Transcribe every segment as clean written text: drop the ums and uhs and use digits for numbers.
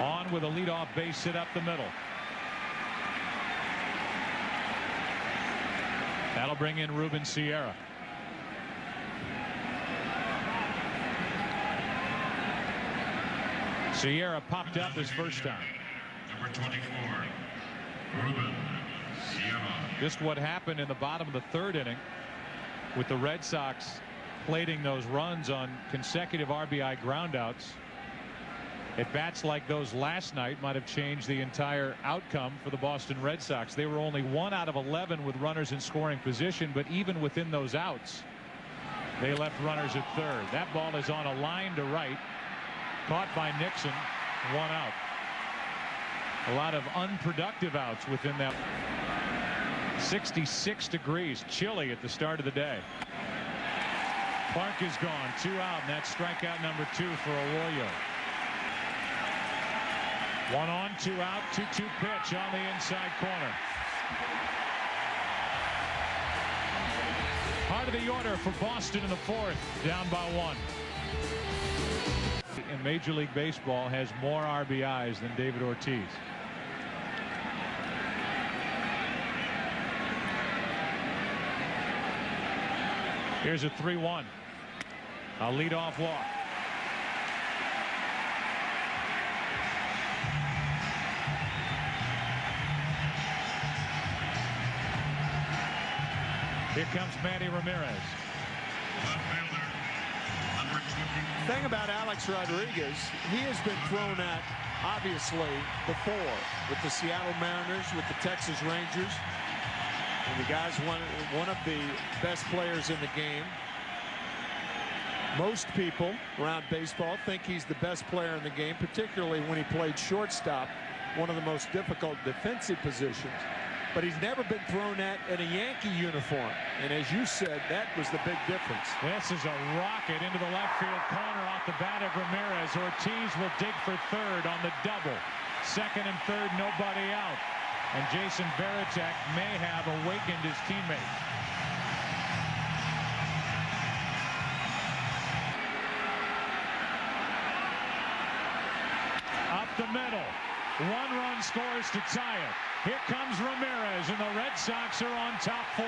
On with a leadoff base hit up the middle. That'll bring in Ruben Sierra. Sierra popped up his first time. Number 24, Ruben Sierra. Just what happened in the bottom of the third inning with the Red Sox plating those runs on consecutive RBI groundouts. At bats like those last night might have changed the entire outcome for the Boston Red Sox. They were only 1 out of 11 with runners in scoring position, but even within those outs, they left runners at third. That ball is on a line to right, caught by Nixon, 1 out. A lot of unproductive outs within that. 66 degrees, chilly at the start of the day. Clark is gone, 2 out, and that's strikeout number 2 for Arroyo. 1 on, 2 out, 2-2 pitch on the inside corner. Heart of the order for Boston in the 4th, down by 1. In Major League Baseball has more RBIs than David Ortiz. Here's a 3-1. A leadoff walk. Here comes Manny Ramirez. The thing about Alex Rodriguez, he has been thrown at, obviously, before with the Seattle Mariners, with the Texas Rangers. And the guy's one of the best players in the game. Most people around baseball think he's the best player in the game, particularly when he played shortstop, one of the most difficult defensive positions. But he's never been thrown at in a Yankee uniform. And as you said, that was the big difference. This is a rocket into the left field corner off the bat of Ramirez. Ortiz will dig for third on the double. Second and third, nobody out. And Jason Varitek may have awakened his teammate. Up the middle. 1 run scores to tie it. Here comes Ramirez, and the Red Sox are on top 4-3.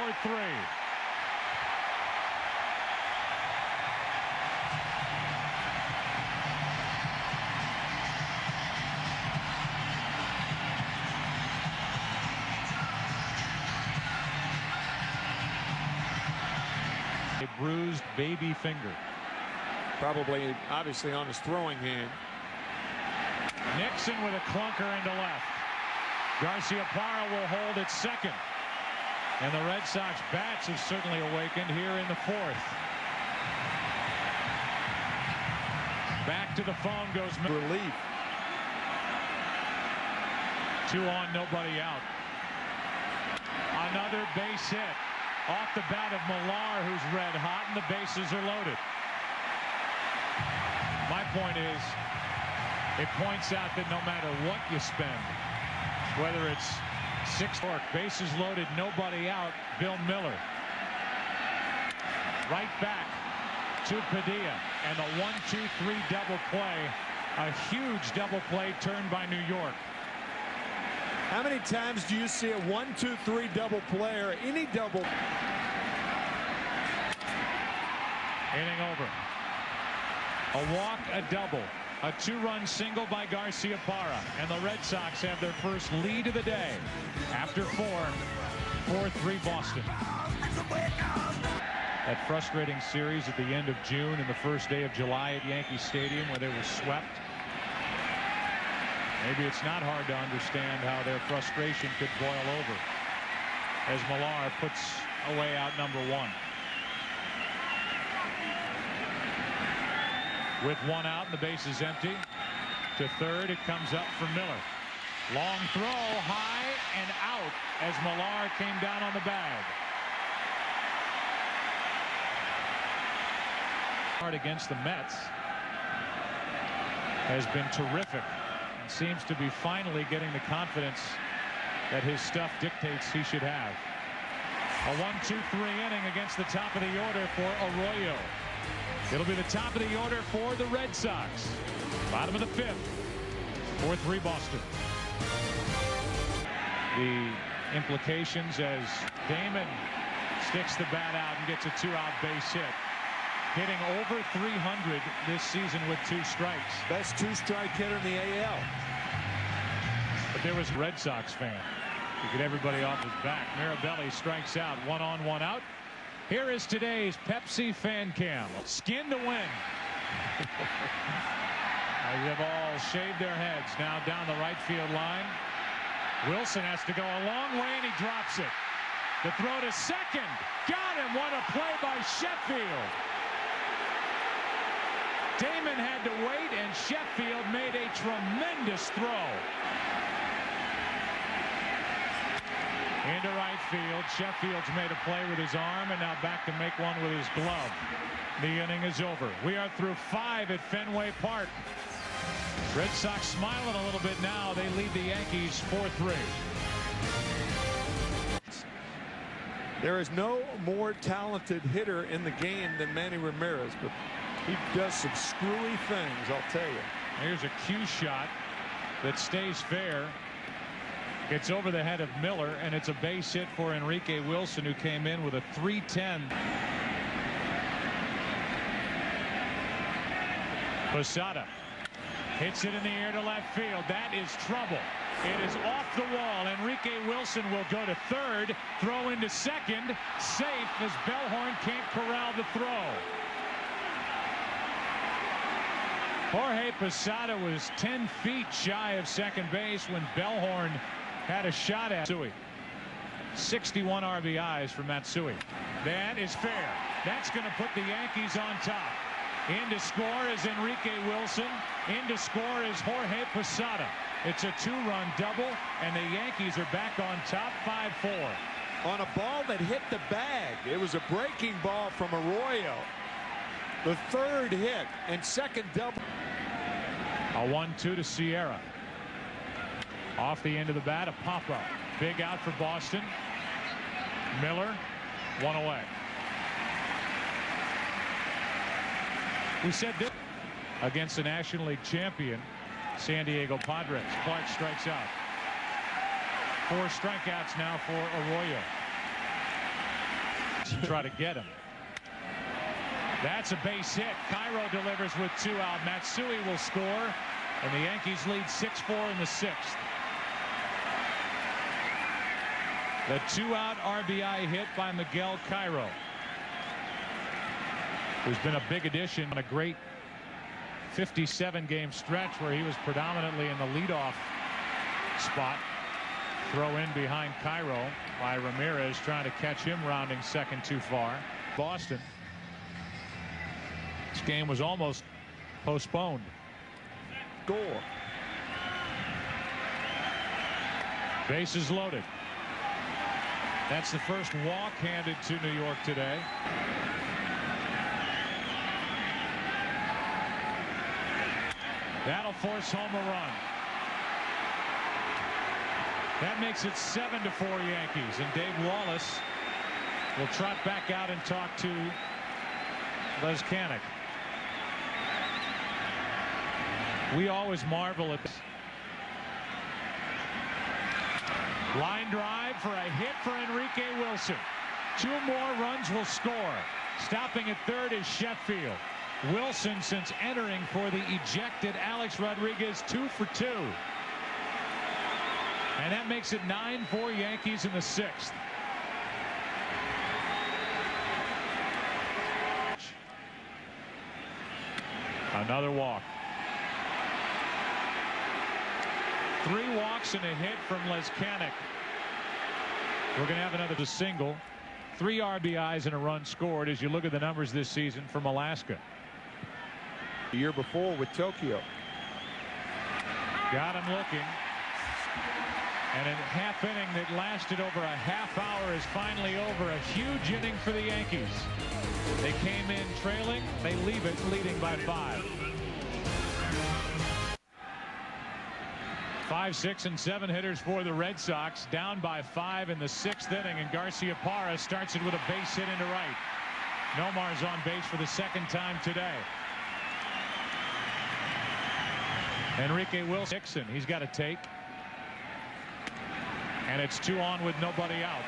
A bruised baby finger. Probably, obviously, on his throwing hand. Nixon with a clunker into left. Garciaparra will hold at second. And the Red Sox bats have certainly awakened here in the 4th. Back to the phone goes Relief. 2 on, nobody out. Another base hit off the bat of Millar, who's red hot, and the bases are loaded. My point is, it points out that no matter what you spend, whether it's 6 or bases loaded, nobody out, Bill Miller. Right back to Padilla, and the 1-2-3 double play. A huge double play turned by New York. How many times do you see a 1-2-3 double play or any double? Inning over. A walk, a double. A 2-run single by Garciaparra, and the Red Sox have their first lead of the day after 4. 4-3 Boston. That frustrating series at the end of June and the first day of July at Yankee Stadium where they were swept. Maybe it's not hard to understand how their frustration could boil over as Millar puts away out number 1. With 1 out and the base is empty. To third, it comes up for Miller. Long throw, high and out as Millar came down on the bag. Hard against the Mets has been terrific. And seems to be finally getting the confidence that his stuff dictates he should have. A 1-2-3 inning against the top of the order for Arroyo. It'll be the top of the order for the Red Sox. Bottom of the 5th. 4-3 Boston. The implications as Damon sticks the bat out and gets a 2-out base hit. Hitting over 300 this season with 2 strikes. Best 2-strike hitter in the AL. But there was a Red Sox fan to get everybody off his back. Mirabelli strikes out. 1 on, 1 out. Here is today's Pepsi fan cam. Skin to win. They've all shaved their heads now down the right field line. Wilson has to go a long way and he drops it. The throw to second. Got him. What a play by Sheffield. Damon had to wait and Sheffield made a tremendous throw. Into right field. Sheffield's made a play with his arm and now back to make one with his glove. The inning is over. We are through 5 at Fenway Park. Red Sox smiling a little bit now. They lead the Yankees 4-3. There is no more talented hitter in the game than Manny Ramirez, but he does some screwy things, I'll tell you. Here's a cue shot that stays fair. It's over the head of Miller, and it's a base hit for Enrique Wilson, who came in with a .310. Posada hits it in the air to left field. That is trouble. It is off the wall. Enrique Wilson will go to third, throw into second, safe as Bellhorn can't corral the throw. Jorge Posada was 10 feet shy of second base when Bellhorn had a shot at Matsui. 61 RBIs for Matsui. That is fair. That's going to put the Yankees on top. In to score is Enrique Wilson. In to score is Jorge Posada. It's a 2-run double, and the Yankees are back on top 5-4. On a ball that hit the bag. It was a breaking ball from Arroyo. The third hit and second double. A 1-2 to Sierra. Off the end of the bat, a pop-up. Big out for Boston. Miller, 1 away. We said this against the National League champion, San Diego Padres. Clark strikes out. 4 strikeouts now for Arroyo. Try to get him. That's a base hit. Cairo delivers with 2 out. Matsui will score, and the Yankees lead 6-4 in the 6th. The 2-out RBI hit by Miguel Cairo, who's been a big addition on a great 57-game stretch where he was predominantly in the leadoff spot. Throw in behind Cairo by Ramirez, trying to catch him rounding second too far. Boston. This game was almost postponed. Score. Bases loaded. That's the first walk handed to New York today. That'll force home a run. That makes it 7-4 Yankees, and Dave Wallace will trot back out and talk to Lezcanic. We always marvel at this. Line drive for a hit for Enrique Wilson. 2 more runs will score. Stopping at third is Sheffield. Wilson, since entering for the ejected Alex Rodriguez, 2 for 2. And that makes it 9-4 Yankees in the 6th. Another walk. 3 walks and a hit from Lezcanic. We're going to have another single. 3 RBIs and a run scored as you look at the numbers this season from Alaska. The year before with Tokyo. Got him looking. And a half inning that lasted over a half hour is finally over. A huge inning for the Yankees. They came in trailing. They leave it leading by 5. 5, 6, and 7 hitters for the Red Sox. Down by 5 in the 6th inning, and Garciaparra starts it with a base hit into right. Nomar's on base for the 2nd time today. Enrique Wilson. Nixon, he's got to take. And it's 2 on with nobody out.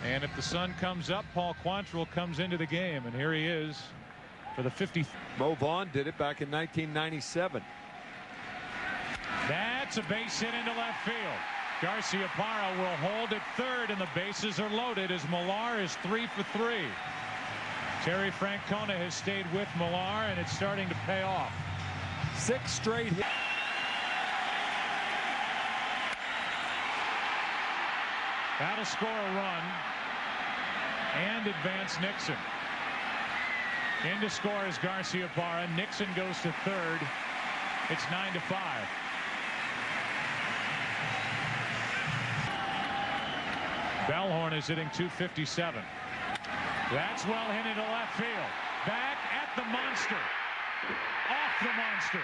And if the sun comes up, Paul Quantrill comes into the game. And here he is for the 50th. Mo Vaughn did it back in 1997. That's a base hit into left field. Garciaparra will hold at third, and the bases are loaded as Millar is 3 for 3. Terry Francona has stayed with Millar, and it's starting to pay off. 6 straight hits. That'll score a run and advance Nixon. In to score is Garciaparra. Nixon goes to third. It's 9-5. Bellhorn is hitting .257. That's well hit into left field. Back at the monster. Off the monster.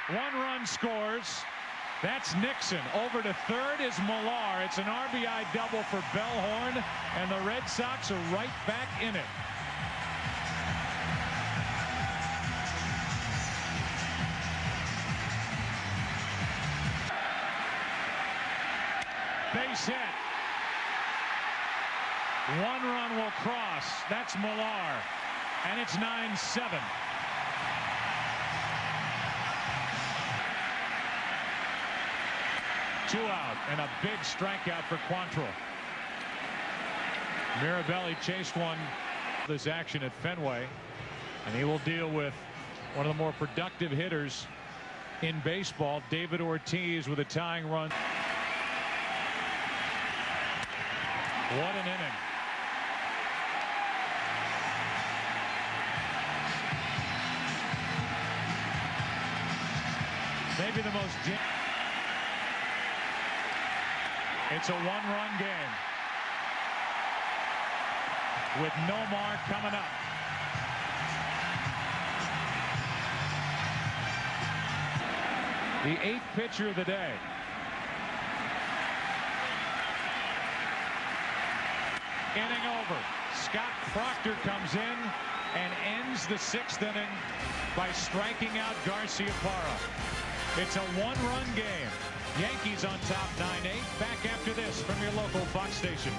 1 run scores. That's Nixon. Over to third is Millar. It's an RBI double for Bellhorn, and the Red Sox are right back in it. Base hit. 1 run will cross. That's Millar, and it's 9-7. Two out, and a big strikeout for Quantrill. Mirabelli chased one. This action at Fenway, and he will deal with one of the more productive hitters in baseball, David Ortiz, with a tying run. What an inning. Maybe the most. It's a 1-run game with Nomar coming up. The 8th pitcher of the day. Inning over. Scott Proctor comes in and ends the 6th inning by striking out Garciaparra. It's a 1-run game. Yankees on top 9-8. Back after this from your local Fox station.